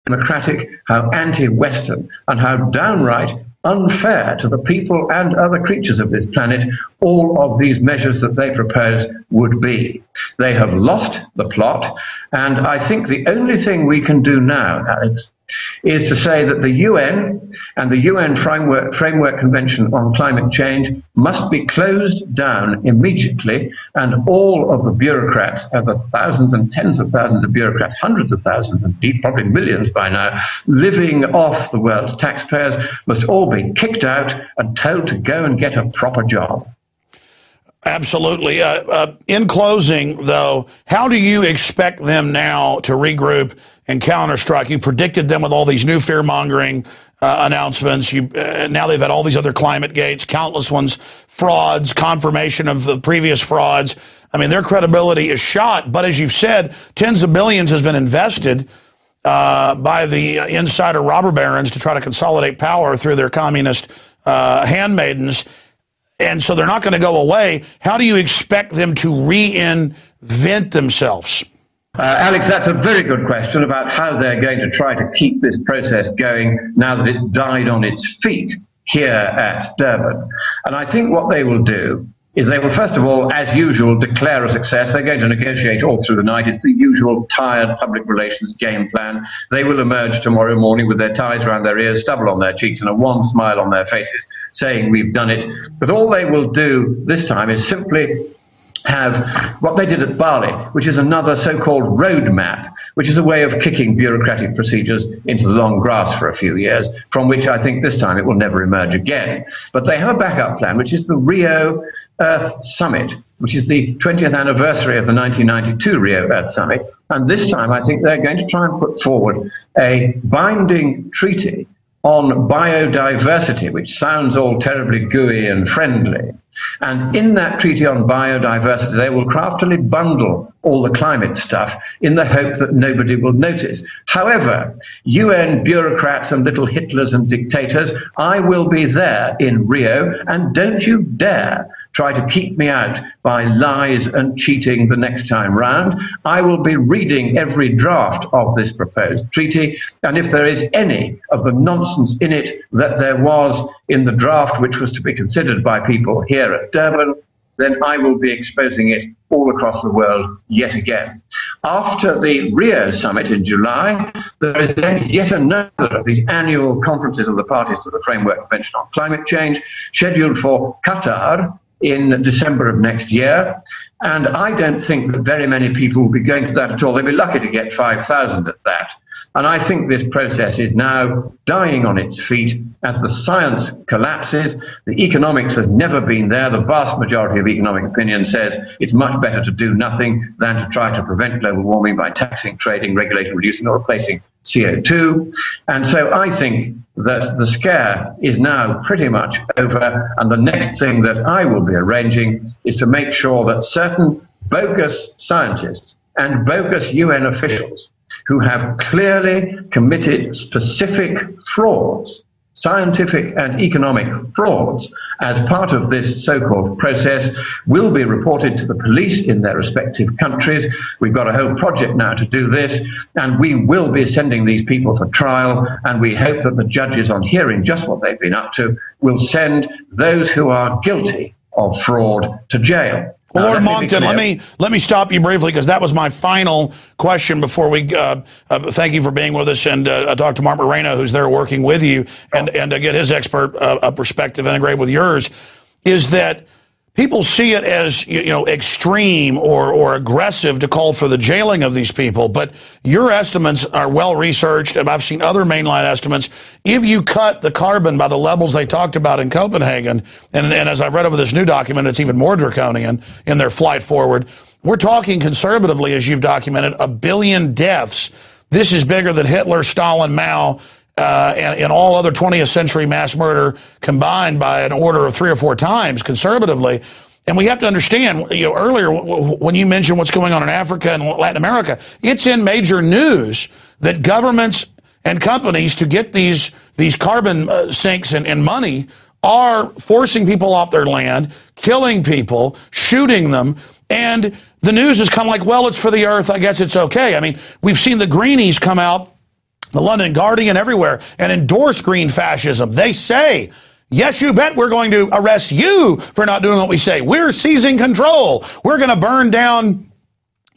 democratic, how anti-Western, and how downright unfair to the people and other creatures of this planet all of these measures that they propose would be. They have lost the plot, and I think the only thing we can do now, Alex, is to say that the UN and the UN Framework Convention on Climate Change must be closed down immediately, and all of the bureaucrats, over thousands and tens of thousands of bureaucrats, hundreds of thousands and probably millions by now, living off the world's taxpayers, must all be kicked out and told to go and get a proper job. Absolutely. In closing, though, how do you expect them now to regroup and counterstrike? You predicted them with all these new fear-mongering announcements. Now they've had all these other climate gates, countless ones, frauds, confirmation of the previous frauds. I mean, their credibility is shot. But as you've said, tens of billions has been invested by the insider robber barons to try to consolidate power through their communist handmaidens. And so they're not going to go away. How do you expect them to reinvent themselves? Alex, that's a very good question about how they're going to try to keep this process going now that it's died on its feet here at Durban. And I think what they will do is they will, first of all, as usual, declare a success. They're going to negotiate all through the night. It's the usual tired public relations game plan. They will emerge tomorrow morning with their ties around their ears, stubble on their cheeks, and a wan smile on their faces, saying we've done it. But all they will do this time is simply have what they did at Bali, which is another so-called roadmap, which is a way of kicking bureaucratic procedures into the long grass for a few years, from which I think this time it will never emerge again. But they have a backup plan, which is the Rio Earth Summit, which is the 20th anniversary of the 1992 Rio Earth Summit. And this time I think they're going to try and put forward a binding treaty on biodiversity, which sounds all terribly gooey and friendly. And in that treaty on biodiversity, they will craftily bundle all the climate stuff in the hope that nobody will notice. However, UN bureaucrats and little Hitlers and dictators, I will be there in Rio, and don't you dare try to keep me out by lies and cheating the next time round. I will be reading every draft of this proposed treaty, and if there is any of the nonsense in it that there was in the draft which was to be considered by people here at Durban, then I will be exposing it all across the world yet again. After the Rio summit in July, there is then yet another of these annual conferences of the parties to the Framework Convention on Climate Change, scheduled for Qatar in December of next year. And I don't think that very many people will be going to that at all. They'll be lucky to get 5,000 at that. And I think this process is now dying on its feet as the science collapses. The economics has never been there. The vast majority of economic opinion says it's much better to do nothing than to try to prevent global warming by taxing, trading, regulating, reducing, or replacing CO2. And so I think that the scare is now pretty much over. And the next thing that I will be arranging is to make sure that certain bogus scientists and bogus UN officials who have clearly committed specific frauds, scientific and economic frauds, as part of this so-called process, will be reported to the police in their respective countries. We've got a whole project now to do this, and we will be sending these people for trial, and we hope that the judges, on hearing just what they've been up to, will send those who are guilty of fraud to jail. Well, Lord Monckton, let me stop you briefly, because that was my final question before we thank you for being with us, and Dr. Mark Moreno, who's there working with you, and to get his expert perspective integrated with yours, is that people see it as, extreme or aggressive to call for the jailing of these people. But your estimates are well researched, and I've seen other mainline estimates. If you cut the carbon by the levels they talked about in Copenhagen, and as I've read over this new document, it's even more draconian in their flight forward. We're talking conservatively, as you've documented, 1 billion deaths. This is bigger than Hitler, Stalin, Mao, and all other 20th century mass murder combined by an order of 3 or 4 times conservatively. And we have to understand, earlier when you mentioned what's going on in Africa and Latin America, it's in major news that governments and companies, to get these carbon sinks and money, are forcing people off their land, killing people, shooting them. And the news is kind of like, well, it's for the earth, I guess it's okay. I mean, we've seen the greenies come out the London Guardian, everywhere, and endorse green fascism. They say, yes, you bet we're going to arrest you for not doing what we say. We're seizing control. We're going to burn down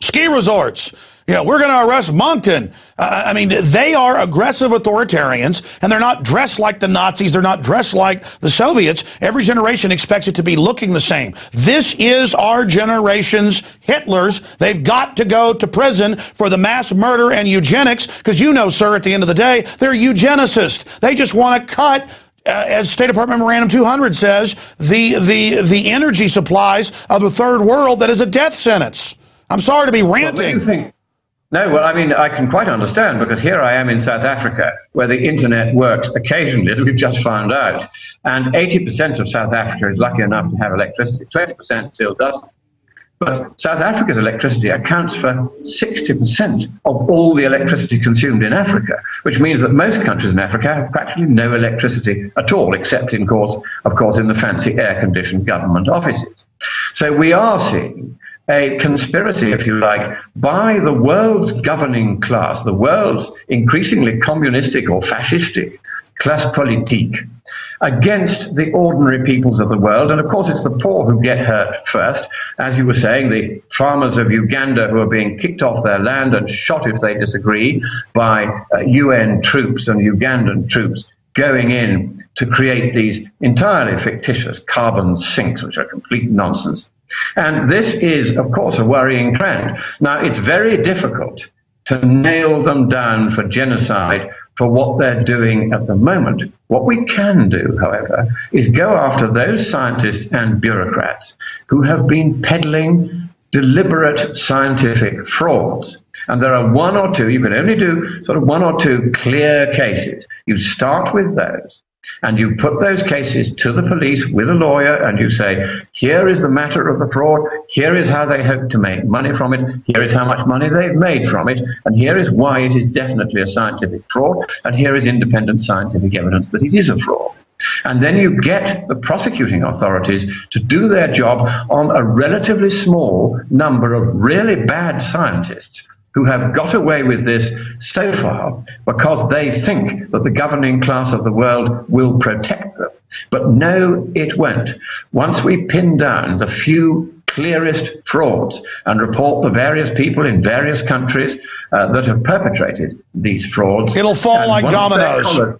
ski resorts. You know, we're going to arrest Moncton. I mean, they are aggressive authoritarians, and they're not dressed like the Nazis. They're not dressed like the Soviets. Every generation expects it to be looking the same. This is our generation's Hitlers. They've got to go to prison for the mass murder and eugenics, because you know, sir, at the end of the day, they're eugenicists. They just want to cut, as State Department Memorandum 200 says, the energy supplies of the third world that is a death sentence. I'm sorry to be ranting. No, well, I mean, I can quite understand, because here I am in South Africa, where the internet works occasionally, as we've just found out. And 80% of South Africa is lucky enough to have electricity. 20% still doesn't. But South Africa's electricity accounts for 60% of all the electricity consumed in Africa, which means that most countries in Africa have practically no electricity at all, except, of course, in the fancy air-conditioned government offices. So we are seeing a conspiracy, if you like, by the world's governing class, the world's increasingly communistic or fascistic classe politique, against the ordinary peoples of the world. And of course, it's the poor who get hurt first. As you were saying, the farmers of Uganda who are being kicked off their land and shot if they disagree by UN troops and Ugandan troops going in to create these entirely fictitious carbon sinks, which are complete nonsense. And this is, of course, a worrying trend. Now, it's very difficult to nail them down for genocide for what they're doing at the moment. What we can do, however, is go after those scientists and bureaucrats who have been peddling deliberate scientific frauds. And there are one or two, you can only do sort of one or two clear cases. You start with those, and you put those cases to the police with a lawyer, and you say, here is the matter of the fraud, here is how they hope to make money from it, here is how much money they've made from it, and here is why it is definitely a scientific fraud, and here is independent scientific evidence that it is a fraud. And then you get the prosecuting authorities to do their job on a relatively small number of really bad scientists who have got away with this so far because they think that the governing class of the world will protect them. But no, it won't. Once we pin down the few clearest frauds and report the various people in various countries that have perpetrated these frauds, it'll fall like dominoes.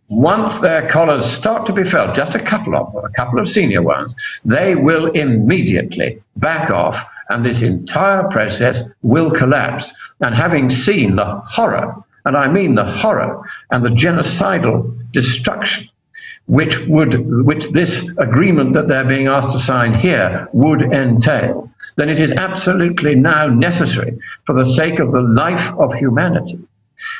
Once their collars start to be felt, just a couple of senior ones, they will immediately back off, and this entire process will collapse. And having seen the horror, and I mean the horror, and the genocidal destruction which this agreement that they're being asked to sign here would entail, then it is absolutely now necessary, for the sake of the life of humanity,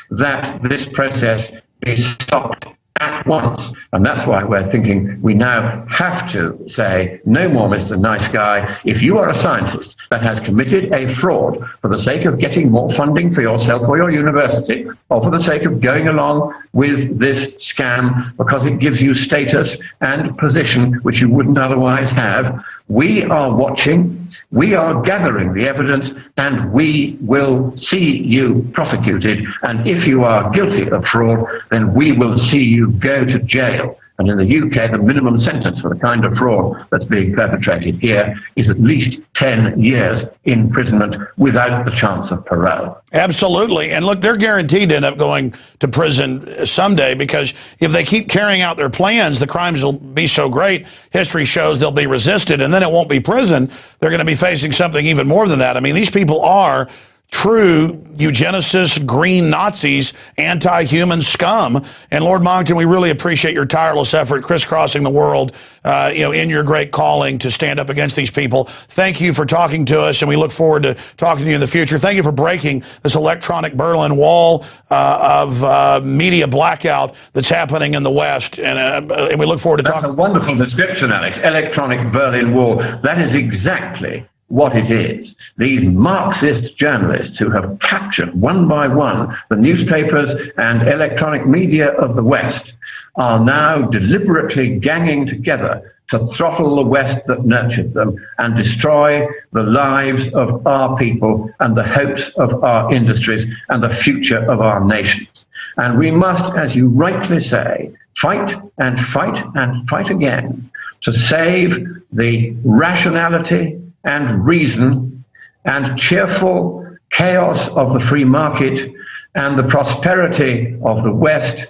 that this process be stopped at once. And that's why we're thinking we now have to say, no more, Mr. Nice Guy. If you are a scientist that has committed a fraud for the sake of getting more funding for yourself or your university, or for the sake of going along with this scam because it gives you status and position which you wouldn't otherwise have, we are watching, we are gathering the evidence, and we will see you prosecuted. And if you are guilty of fraud, then we will see you go to jail. And in the UK, the minimum sentence for the kind of fraud that's being perpetrated here is at least 10 years imprisonment without the chance of parole. Absolutely. And look, they're guaranteed to end up going to prison someday, because if they keep carrying out their plans, the crimes will be so great, history shows they'll be resisted, and then it won't be prison. They're going to be facing something even more than that. I mean, these people are true eugenicists, green Nazis, anti-human scum. And Lord Monckton, we really appreciate your tireless effort crisscrossing the world, in your great calling to stand up against these people. Thank you for talking to us, and we look forward to talking to you in the future. Thank you for breaking this electronic Berlin Wall of media blackout that's happening in the West, and we look forward to talking. That's a wonderful description, Alex. Electronic Berlin Wall. That is exactly what it is. These Marxist journalists who have captured one by one the newspapers and electronic media of the West are now deliberately ganging together to throttle the West that nurtured them and destroy the lives of our people and the hopes of our industries and the future of our nations. And we must, as you rightly say, fight and fight and fight again to save the rationality and reason and cheerful chaos of the free market and the prosperity of the West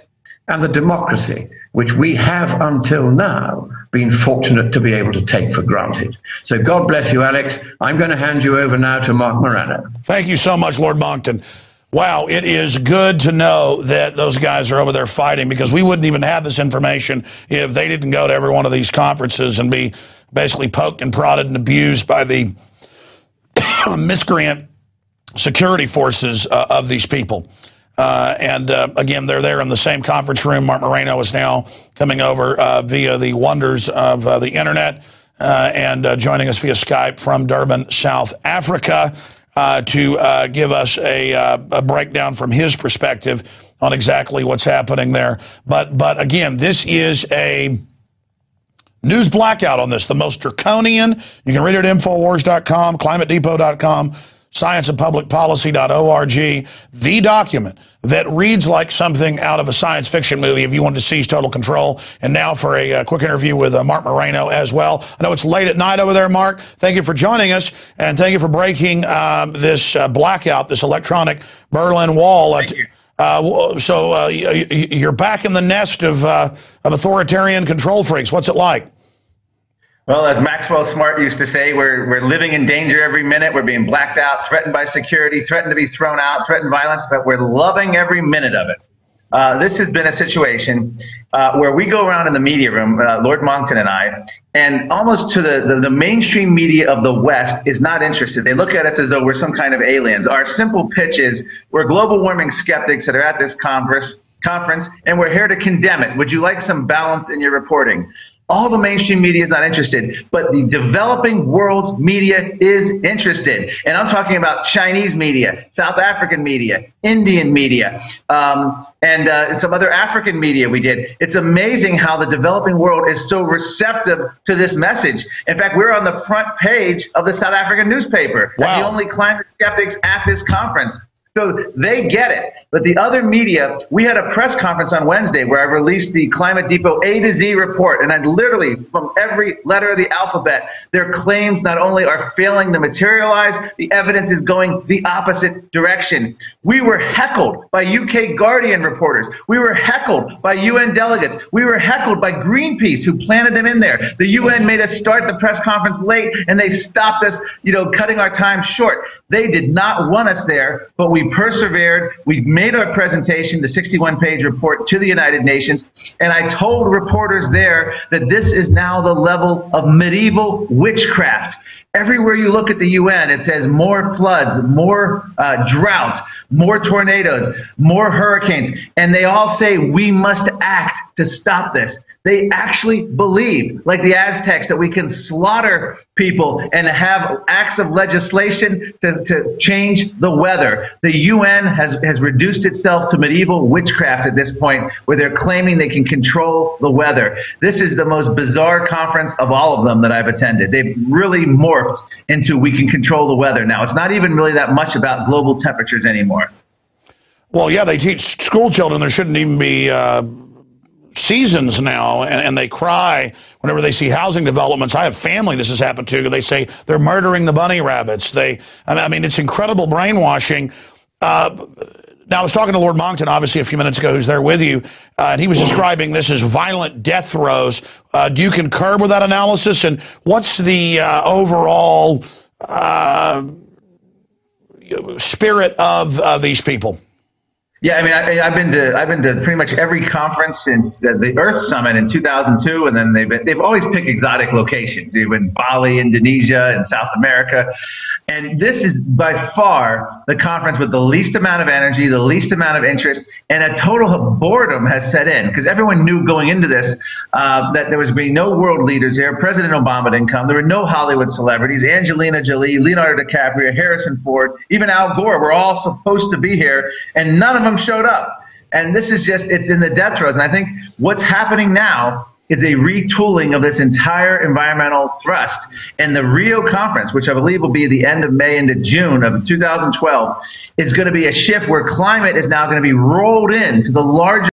and the democracy, which we have until now been fortunate to be able to take for granted. So God bless you, Alex. I'm going to hand you over now to Mark Morano. Thank you so much, Lord Monckton. Wow, it is good to know that those guys are over there fighting, because we wouldn't even have this information if they didn't go to every one of these conferences and be basically poked and prodded and abused by the miscreant security forces of these people. Again, they're there in the same conference room. Mark Morano is now coming over via the wonders of the internet and joining us via Skype from Durban, South Africa, to give us a breakdown from his perspective on exactly what's happening there. But again, this is a news blackout on this, the most draconian. You can read it at Infowars.com, ClimateDepot.com, scienceandpublicpolicy.org, the document that reads like something out of a science fiction movie if you wanted to seize total control. And now for a quick interview with Mark Morano as well. I know it's late at night over there, Mark. Thank you for joining us, and thank you for breaking this blackout, this electronic Berlin Wall. Thank you. So you're back in the nest of authoritarian control freaks. What's it like? Well, as Maxwell Smart used to say, we're living in danger every minute. We're being blacked out, threatened by security, threatened to be thrown out, threatened violence, but we're loving every minute of it. This has been a situation where we go around in the media room, Lord Monckton and I, and almost to the mainstream media of the West is not interested. They look at us as though we're some kind of aliens. Our simple pitch is we're global warming skeptics that are at this conference, and we're here to condemn it. Would you like some balance in your reporting? All the mainstream media is not interested, but the developing world's media is interested. And I'm talking about Chinese media, South African media, Indian media, and some other African media we did. It's amazing how the developing world is so receptive to this message. In fact, we're on the front page of the South African newspaper. Wow. The only climate skeptics at this conference. So they get it. But the other media, we had a press conference on Wednesday where I released the Climate Depot A to Z report. And I literally, from every letter of the alphabet, their claims not only are failing to materialize, the evidence is going the opposite direction. We were heckled by UK Guardian reporters. We were heckled by UN delegates. We were heckled by Greenpeace, who planted them in there. The UN made us start the press conference late, and they stopped us, cutting our time short. They did not want us there, but we persevered. We made our presentation, the 61-page report, to the United Nations, and I told reporters there that this is now the level of medieval witchcraft. Everywhere you look at the UN, it says more floods, more drought, more tornadoes, more hurricanes, and they all say we must act to stop this. They actually believe, like the Aztecs, that we can slaughter people and have acts of legislation to change the weather. The UN has reduced itself to medieval witchcraft at this point, where they're claiming they can control the weather. This is the most bizarre conference of all of them that I've attended. They've really morphed into we can control the weather now. It's not even really that much about global temperatures anymore. Well, yeah, they teach school children there shouldn't even be seasons now, and they cry whenever they see housing developments. I have family this has happened to. They say they're murdering the bunny rabbits. I mean, it's incredible brainwashing. Now, I was talking to Lord Monckton, obviously, a few minutes ago, who's there with you, and he was describing this as violent death throes. Do you concur with that analysis? And what's the overall spirit of these people? Yeah, I mean, I've been to pretty much every conference since the Earth Summit in 2002, and then they've always picked exotic locations, even Bali, Indonesia, and South America. And this is by far the conference with the least amount of energy, the least amount of interest, and a total of boredom has set in, because everyone knew going into this that there was going to be no world leaders here. President Obama didn't come. There were no Hollywood celebrities. Angelina Jolie, Leonardo DiCaprio, Harrison Ford, even Al Gore were all supposed to be here, and none of them showed up. And this is just, it's in the death throes. And I think what's happening now is a retooling of this entire environmental thrust. And the Rio conference, which I believe will be the end of May into June of 2012, is going to be a shift where climate is now going to be rolled into the largest